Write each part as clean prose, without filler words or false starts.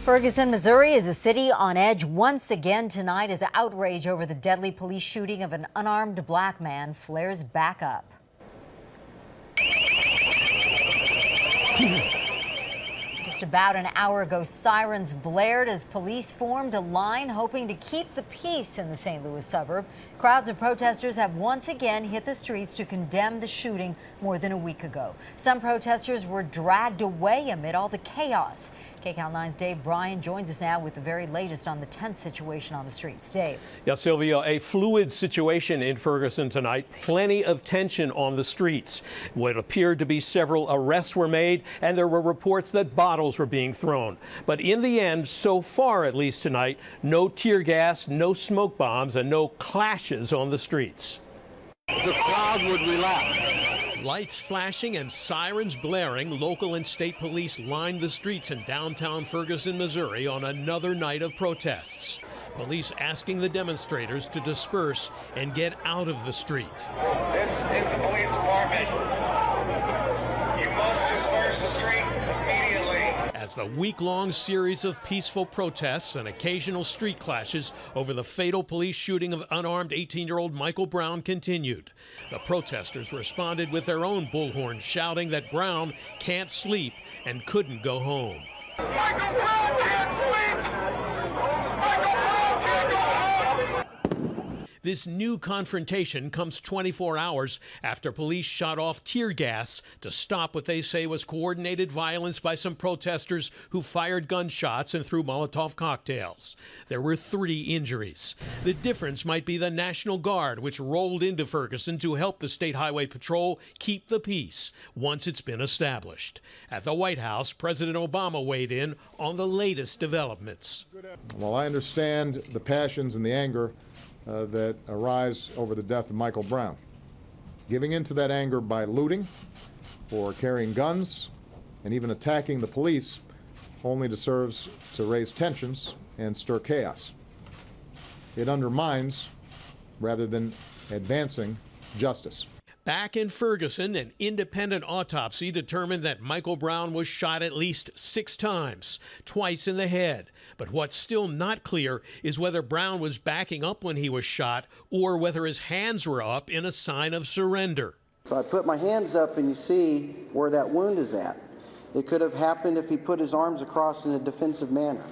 Ferguson, Missouri is a city on edge once again tonight as outrage over the deadly police shooting of an unarmed black man flares back up. Just about an hour ago, sirens blared as police formed a line hoping to keep the peace in the St. Louis suburb. Crowds of protesters have once again hit the streets to condemn the shooting more than a week ago. Some protesters were dragged away amid all the chaos. KCAL 9's Dave Bryan joins us now with the very latest on the tense situation on the streets. Dave. Yeah, Sylvia, a fluid situation in Ferguson tonight. Plenty of tension on the streets. What appeared to be several arrests were made, and there were reports that bottles were being thrown. But in the end, so far at least tonight, no tear gas, no smoke bombs, and no clashes on the streets. The crowd would relax. Lights flashing and sirens blaring, local and state police lined the streets in downtown Ferguson, Missouri on another night of protests. Police asking the demonstrators to disperse and get out of the street. This is the police department. You must disperse the street immediately. As the week-long series of peaceful protests and occasional street clashes over the fatal police shooting of unarmed 18-year-old Michael Brown continued. The protesters responded with their own bullhorn, shouting that Brown can't sleep and couldn't go home. Michael Brown can't sleep! Michael Brown can't go home! This new confrontation comes 24 hours after police shot off tear gas to stop what they say was coordinated violence by some protesters who fired gunshots and threw Molotov cocktails. There were 3 injuries. The difference might be the National Guard, which rolled into Ferguson to help the State Highway Patrol keep the peace once it's been established. At the White House, President Obama weighed in on the latest developments. Well, I understand the passions and the anger that arise over the death of Michael Brown. Giving into that anger by looting or carrying guns and even attacking the police only serves to raise tensions and stir chaos. It undermines rather than advancing justice. Back in Ferguson, an independent autopsy determined that Michael Brown was shot at least 6 times, twice in the head. But what's still not clear is whether Brown was backing up when he was shot or whether his hands were up in a sign of surrender. So I put my hands up and you see where that wound is at. It could have happened if he put his arms across in a defensive manner.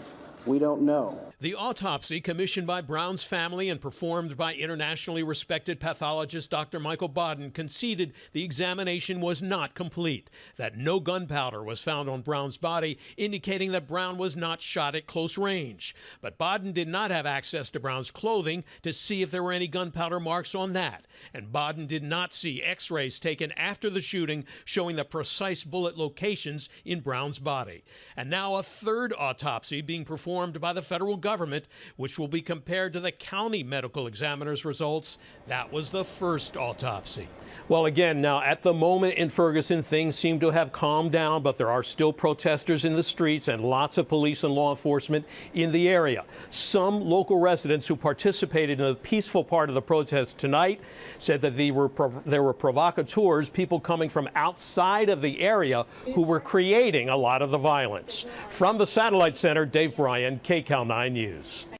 We don't know. The autopsy, commissioned by Brown's family and performed by internationally respected pathologist Dr. Michael Baden, conceded the examination was not complete, that no gunpowder was found on Brown's body, indicating that Brown was not shot at close range. But Baden did not have access to Brown's clothing to see if there were any gunpowder marks on that. And Baden did not see X-rays taken after the shooting showing the precise bullet locations in Brown's body. And now a third autopsy being performed by the federal government, which will be compared to the county medical examiner's results. That was the first autopsy. Well, again, now at the moment in Ferguson, things seem to have calmed down, but there are still protesters in the streets and lots of police and law enforcement in the area. Some local residents who participated in the peaceful part of the protest tonight said that there were provocateurs, people coming from outside of the area who were creating a lot of the violence. From the Satellite Center, Dave Bryan, KCAL 9 News.